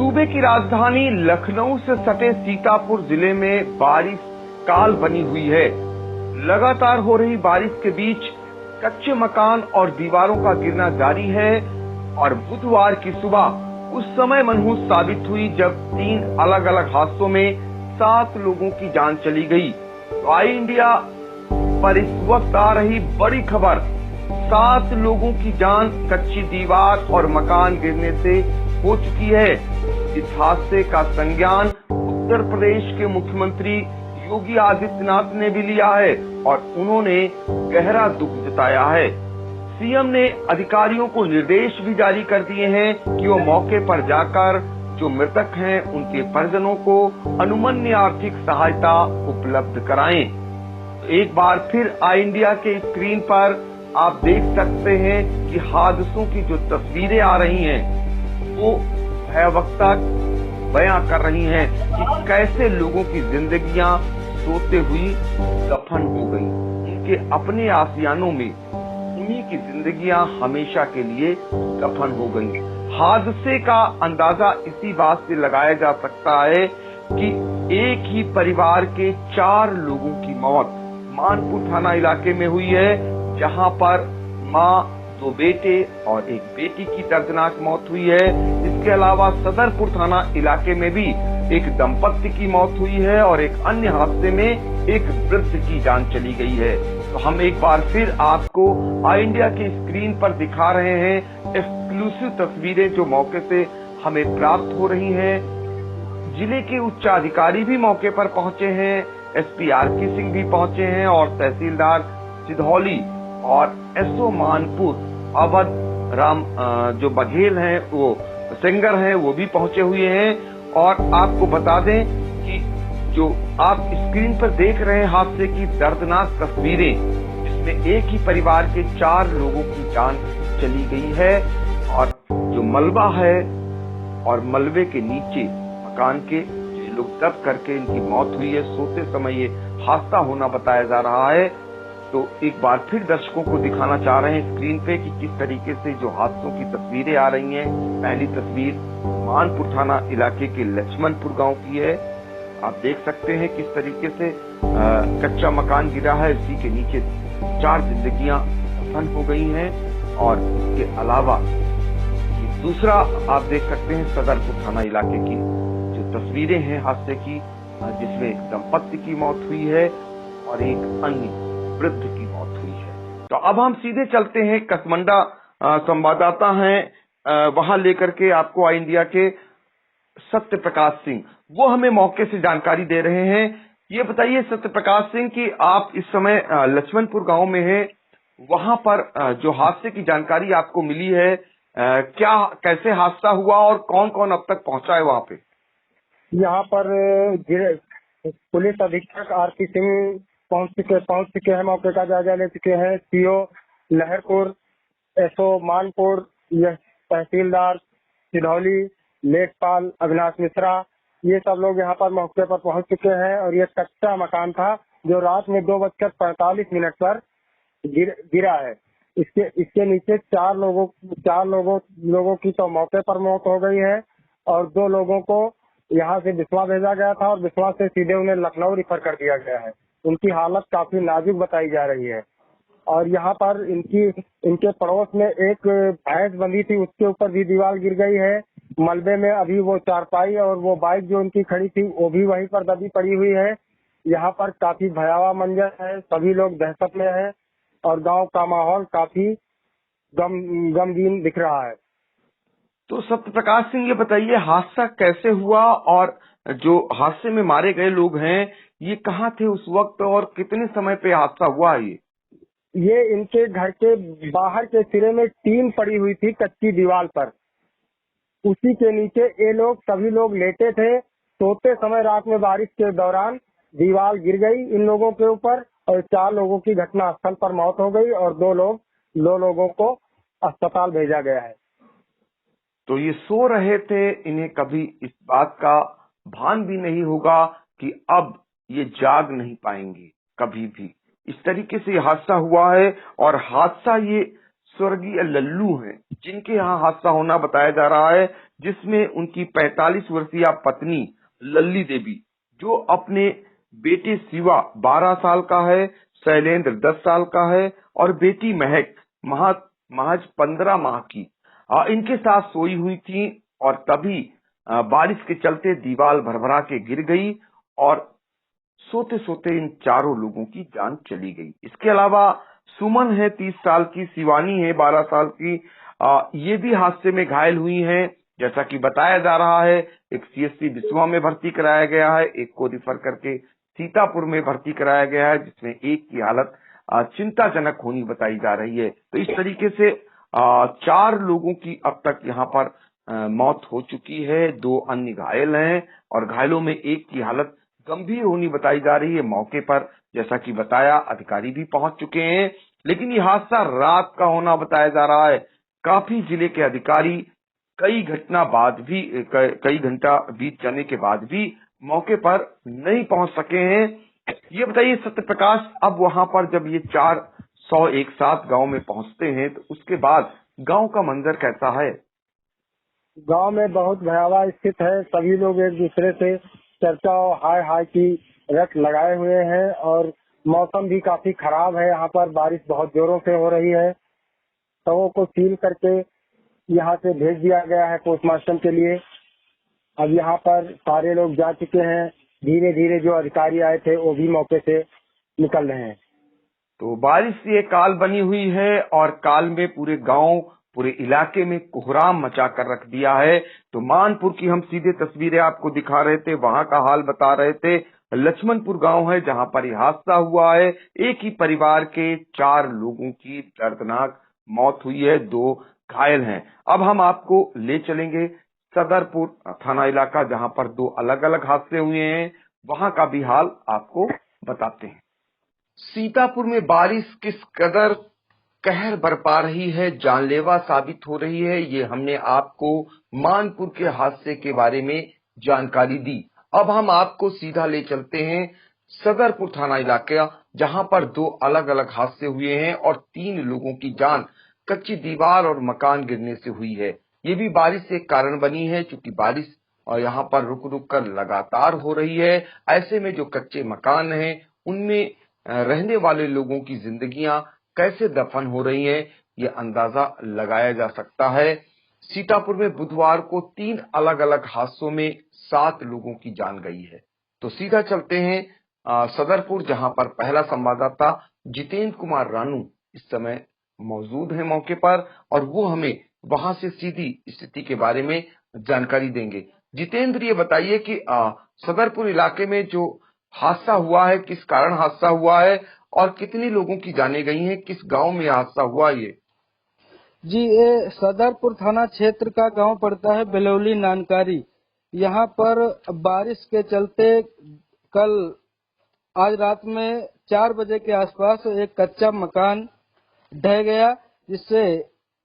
सूबे की राजधानी लखनऊ से सटे सीतापुर जिले में बारिश काल बनी हुई है। लगातार हो रही बारिश के बीच कच्चे मकान और दीवारों का गिरना जारी है और बुधवार की सुबह उस समय मनहूस साबित हुई जब 3 अलग अलग हादसों में 7 लोगों की जान चली गई। तो आई इंडिया पर इस वक्त आ रही बड़ी खबर, 7 लोगों की जान कच्ची दीवार और मकान गिरने से हो चुकी है। इस हादसे का संज्ञान उत्तर प्रदेश के मुख्यमंत्री योगी आदित्यनाथ ने भी लिया है और उन्होंने गहरा दुख जताया है। सीएम ने अधिकारियों को निर्देश भी जारी कर दिए हैं कि वो मौके पर जाकर जो मृतक हैं उनके परिजनों को अनुमन्य आर्थिक सहायता उपलब्ध कराएं। एक बार फिर आई इंडिया के स्क्रीन पर आप देख सकते हैं कि हादसों की जो तस्वीरें आ रही हैं वो भयावहता बयां कर रही हैं कि कैसे लोगों की जिंदगियां सोते हुई दफन हो गई। उनके अपने आसियानों में उन्हीं की जिंदगियां हमेशा के लिए दफन हो गई। हादसे का अंदाजा इसी बात से लगाया जा सकता है कि एक ही परिवार के 4 लोगों की मौत मानपुर थाना इलाके में हुई है, जहां पर मां, 2 बेटे और एक बेटी की दर्दनाक मौत हुई है। इसके अलावा सदरपुर थाना इलाके में भी एक दंपत्ति की मौत हुई है और एक अन्य हादसे में एक वृद्ध की जान चली गई है। तो हम एक बार फिर आपको आई इंडिया की स्क्रीन पर दिखा रहे हैं एक्सक्लूसिव तस्वीरें जो मौके से हमें प्राप्त हो रही हैं। जिले के उच्चाधिकारी भी मौके पर पहुंचे हैं, एसपी आर.के. सिंह भी पहुंचे हैं और तहसीलदार सिधौली और एसओ मानपुर अवध राम जो बघेल हैं, वो सिंगर हैं, वो भी पहुंचे हुए हैं। और आपको बता दें कि जो आप स्क्रीन पर देख रहे हैं हादसे की दर्दनाक तस्वीरें, जिसमें एक ही परिवार के 4 लोगों की जान चली गई है और जो मलबा है और मलबे के नीचे मकान के लोग दब करके इनकी मौत हुई है। सोते समय ये हादसा होना बताया जा रहा है। तो एक बार फिर दर्शकों को दिखाना चाह रहे हैं स्क्रीन पे कि किस तरीके से जो हादसों की तस्वीरें आ रही हैं। पहली तस्वीर मानपुर थाना इलाके के लक्ष्मणपुर गांव की है। आप देख सकते हैं किस तरीके से कच्चा मकान गिरा है, इसी के नीचे 4 जिंदगियां दफन हो गई हैं। और इसके अलावा दूसरा आप देख सकते हैं सदरपुर थाना इलाके की जो तस्वीरें हैं हादसे की, जिसमें दंपत्ति की मौत हुई है और एक अन्य वृद्ध की मौत हुई है। तो अब हम सीधे चलते हैं कसमंडा, संवाददाता हैं वहां लेकर के आपको आई इंडिया के सत्य प्रकाश सिंह, वो हमें मौके से जानकारी दे रहे हैं। ये बताइए सत्य प्रकाश सिंह कि आप इस समय लक्ष्मणपुर गांव में हैं, वहां पर जो हादसे की जानकारी आपको मिली है, क्या कैसे हादसा हुआ और कौन कौन अब तक पहुंचा है वहां पे? यहाँ पर पुलिस अधीक्षक आर.के. सिंह पहुंच चुके हैं, मौके का जायजा ले चुके हैं। सीओ लहरपुर, एसओ मानपुर, यह तहसीलदार सिधौली, लेखपाल अविनाश मिश्रा, ये सब लोग यहाँ पर मौके पर पहुंच चुके हैं। और ये कच्चा मकान था जो रात में 2:45 पर गिरा है। इसके नीचे 4 लोगों की तो मौके पर मौत हो गई है और 2 लोगों को यहाँ से बिस्वा भेजा गया था और बिस्वा से सीधे उन्हें लखनऊ रिफर कर दिया गया है। उनकी हालत काफी नाजुक बताई जा रही है। और यहाँ पर इनके पड़ोस में एक भैंस बंधी थी, उसके ऊपर भी दीवार गिर गई है। मलबे में अभी वो चारपाई और वो बाइक जो उनकी खड़ी थी वो भी वहीं पर दबी पड़ी हुई है। यहाँ पर काफी भयावह मंजर है, सभी लोग दहशत में हैं और गांव का माहौल काफी गमगीन दिख रहा है। तो सत्य प्रकाश सिंह ये बताइए हादसा कैसे हुआ और जो हादसे में मारे गए लोग हैं ये कहाँ थे उस वक्त और कितने समय पे हादसा हुआ? ये इनके घर के बाहर के सिरे में टीन पड़ी हुई थी कच्ची दीवार पर, उसी के नीचे ये लोग सभी लोग लेटे थे। सोते समय रात में बारिश के दौरान दीवार गिर गई इन लोगों के ऊपर और 4 लोगों की घटना स्थल पर मौत हो गई और 2 लोगों को अस्पताल भेजा गया है। तो ये सो रहे थे, इन्हें कभी इस बात का भान भी नहीं होगा कि अब ये जाग नहीं पाएंगे कभी भी। इस तरीके से हादसा हुआ है और हादसा ये स्वर्गीय लल्लू हैं, जिनके यहाँ हादसा होना बताया जा रहा है, जिसमें उनकी 45 वर्षीय पत्नी लल्ली देवी, जो अपने बेटे शिवा 12 साल का है, शैलेंद्र 10 साल का है और बेटी महक महज 15 माह की इनके साथ सोई हुई थी और तभी बारिश के चलते दीवार भरभरा के गिर गई और सोते सोते इन चारों लोगों की जान चली गई। इसके अलावा सुमन है 30 साल की, शिवानी है 12 साल की, ये भी हादसे में घायल हुई हैं। जैसा कि बताया जा रहा है, एक सीएचसी बिस्वा में भर्ती कराया गया है, एक को रिफर करके सीतापुर में भर्ती कराया गया है, जिसमें एक की हालत चिंताजनक होनी बताई जा रही है। तो इस तरीके से 4 लोगों की अब तक यहाँ पर मौत हो चुकी है, 2 अन्य घायल हैं और घायलों में एक की हालत गंभीर होनी बताई जा रही है। मौके पर जैसा कि बताया अधिकारी भी पहुंच चुके हैं, लेकिन ये हादसा रात का होना बताया जा रहा है। काफी जिले के अधिकारी कई घंटा बीत जाने के बाद भी मौके पर नहीं पहुंच सके हैं। ये बताइए सत्य प्रकाश, अब वहां पर जब ये 400 एक साथ गांव में पहुंचते हैं तो उसके बाद गांव का मंजर कैसा है? गांव में बहुत भयावह स्थिति है। सभी लोग एक दूसरे से चर्चा और हाय हाय की रट लगाए हुए हैं और मौसम भी काफी खराब है। यहाँ पर बारिश बहुत जोरों से हो रही है। शवों को सील करके यहाँ से भेज दिया गया है पोस्टमार्टम के लिए। अब यहाँ पर सारे लोग जा चुके हैं। धीरे धीरे जो अधिकारी आए थे वो भी मौके से निकल रहे हैं। तो बारिश से ये काल बनी हुई है और काल में पूरे गांव, पूरे इलाके में कोहराम मचा कर रख दिया है। तो मानपुर की हम सीधे तस्वीरें आपको दिखा रहे थे, वहां का हाल बता रहे थे। लक्ष्मणपुर गांव है जहां पर यह हादसा हुआ है। एक ही परिवार के 4 लोगों की दर्दनाक मौत हुई है, 2 घायल हैं। अब हम आपको ले चलेंगे सदरपुर थाना इलाका, जहां पर 2 अलग अलग हादसे हुए हैं, वहां का भी हाल आपको बताते हैं। सीतापुर में बारिश किस कदर कहर बरपा रही है, जानलेवा साबित हो रही है, ये हमने आपको मानपुर के हादसे के बारे में जानकारी दी। अब हम आपको सीधा ले चलते हैं सदरपुर थाना इलाका, जहां पर 2 अलग अलग हादसे हुए हैं और 3 लोगों की जान कच्ची दीवार और मकान गिरने से हुई है। ये भी बारिश से कारण बनी है, क्योंकि बारिश और यहाँ पर रुक रुक कर लगातार हो रही है। ऐसे में जो कच्चे मकान हैं उनमें रहने वाले लोगों की जिंदगियां कैसे दफन हो रही हैं, ये अंदाजा लगाया जा सकता है। सीतापुर में बुधवार को 3 अलग अलग हादसों में 7 लोगों की जान गई है। तो सीधा चलते हैं सदरपुर, जहां पर पहला संवाददाता जितेंद्र कुमार रानू इस समय मौजूद है मौके पर और वो हमें वहां से सीधी स्थिति के बारे में जानकारी देंगे। जितेंद्र, ये बताइए कि सदरपुर इलाके में जो हादसा हुआ है, किस कारण हादसा हुआ है और कितनी लोगों की जानें गई हैं, किस गांव में हादसा हुआ ये? जी, ये सदरपुर थाना क्षेत्र का गांव पड़ता है बिलौली नानकारी। यहाँ पर बारिश के चलते कल आज रात में 4 बजे के आसपास एक कच्चा मकान ढह गया, जिससे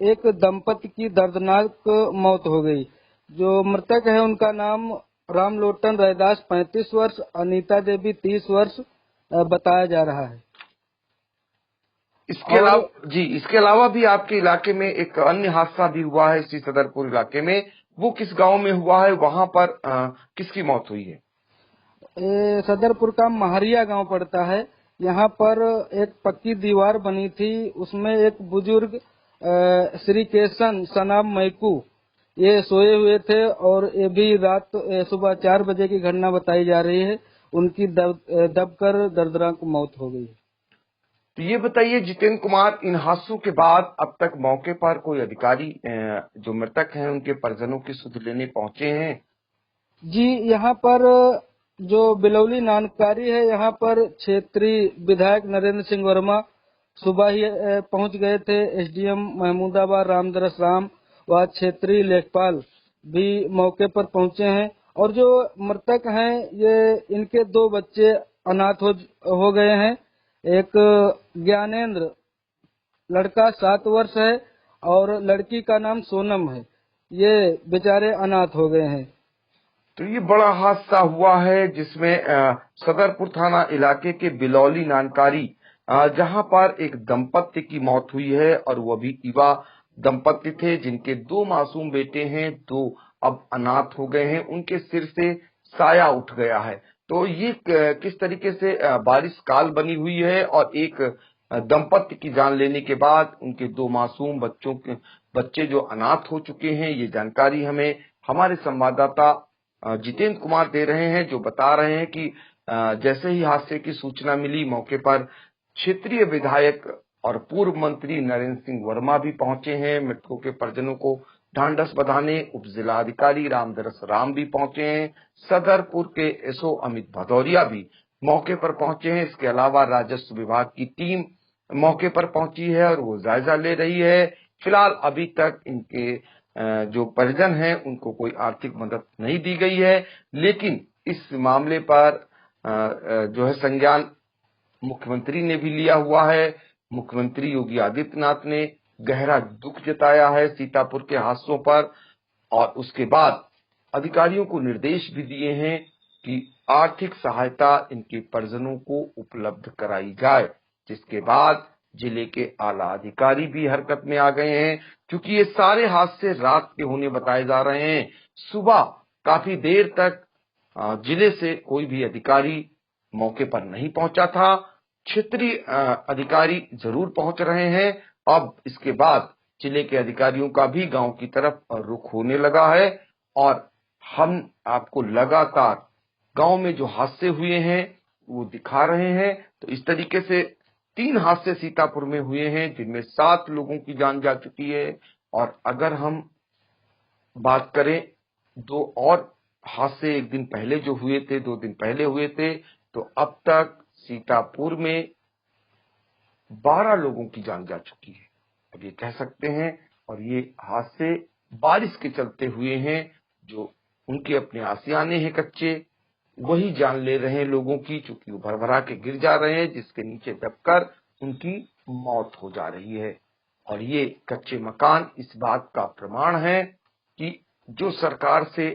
एक दंपति की दर्दनाक मौत हो गई। जो मृतक है उनका नाम रामलोटन रैदास 35 वर्ष, अनीता देवी 30 वर्ष बताया जा रहा है। इसके अलावा भी आपके इलाके में एक अन्य हादसा भी हुआ है इसी सदरपुर इलाके में, वो किस गांव में हुआ है, वहां पर किसकी मौत हुई है? सदरपुर का महरिया गांव पड़ता है। यहाँ पर एक पक्की दीवार बनी थी, उसमें एक बुजुर्ग श्री केशन सनाब मैकू ये सोए हुए थे और ये भी रात सुबह 4 बजे की घटना बताई जा रही है। उनकी दबकर दर्दनाक मौत हो गई। तो ये बताइए जितेंद्र कुमार, इन हादसों के बाद अब तक मौके पर कोई अधिकारी जो मृतक हैं उनके परिजनों की सुध लेने पहुंचे हैं? जी, यहाँ पर जो बिलौली नानकारी है, यहाँ पर क्षेत्रीय विधायक नरेंद्र सिंह वर्मा सुबह ही पहुंच गए थे। एसडीएम महमूदाबाद रामदरस राम व क्षेत्रीय लेखपाल भी मौके पर पहुंचे हैं और जो मृतक हैं ये इनके 2 बच्चे अनाथ हो गए हैं। एक ज्ञानेंद्र लड़का 7 वर्ष है और लड़की का नाम सोनम है। ये बेचारे अनाथ हो गए हैं। तो ये बड़ा हादसा हुआ है जिसमें सदरपुर थाना इलाके के बिलौली नानकारी जहां पर एक दंपत्ति की मौत हुई है और वो भी युवा दंपत्ति थे जिनके 2 मासूम बेटे हैं, 2 अब अनाथ हो गए हैं, उनके सिर से साया उठ गया है। तो ये किस तरीके से बारिश काल बनी हुई है और एक दंपत्ति की जान लेने के बाद उनके 2 मासूम बच्चे जो अनाथ हो चुके हैं, ये जानकारी हमें हमारे संवाददाता जितेंद्र कुमार दे रहे हैं, जो बता रहे हैं कि जैसे ही हादसे की सूचना मिली, मौके पर क्षेत्रीय विधायक और पूर्व मंत्री नरेंद्र सिंह वर्मा भी पहुंचे हैं। मृतकों के परिजनों को ढांढस बंधाने उप जिलाधिकारी रामदरस राम भी पहुंचे हैं। सदरपुर के एसओ अमित भदौरिया भी मौके पर पहुंचे हैं। इसके अलावा राजस्व विभाग की टीम मौके पर पहुंची है और वो जायजा ले रही है। फिलहाल अभी तक इनके जो परिजन हैं उनको कोई आर्थिक मदद नहीं दी गई है, लेकिन इस मामले पर जो है संज्ञान मुख्यमंत्री ने भी लिया हुआ है। मुख्यमंत्री योगी आदित्यनाथ ने गहरा दुख जताया है सीतापुर के हादसों पर और उसके बाद अधिकारियों को निर्देश भी दिए हैं कि आर्थिक सहायता इनके परिजनों को उपलब्ध कराई जाए, जिसके बाद जिले के आला अधिकारी भी हरकत में आ गए हैं। क्योंकि ये सारे हादसे रात के होने बताए जा रहे हैं। सुबह काफी देर तक जिले से कोई भी अधिकारी मौके पर नहीं पहुंचा था। क्षेत्रीय अधिकारी जरूर पहुंच रहे हैं। अब इसके बाद जिले के अधिकारियों का भी गांव की तरफ रुख होने लगा है और हम आपको लगातार गांव में जो हादसे हुए हैं वो दिखा रहे हैं। तो इस तरीके से 3 हादसे सीतापुर में हुए हैं, जिनमें 7 लोगों की जान जा चुकी है। और अगर हम बात करें 2 और हादसे एक दिन पहले जो हुए थे, 2 दिन पहले हुए थे, तो अब तक सीतापुर में 12 लोगों की जान जा चुकी है, अब ये कह सकते हैं। और ये हादसे बारिश के चलते हुए हैं। जो उनके अपने आशियाने हैं कच्चे, वही जान ले रहे हैं लोगों की, चूंकि वो भरभरा के गिर जा रहे हैं, जिसके नीचे दबकर उनकी मौत हो जा रही है। और ये कच्चे मकान इस बात का प्रमाण है कि जो सरकार से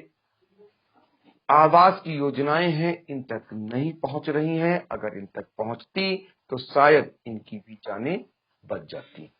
आवास की योजनाएं हैं इन तक नहीं पहुंच रही हैं। अगर इन तक पहुंचती तो शायद इनकी भी जानें बच जाती।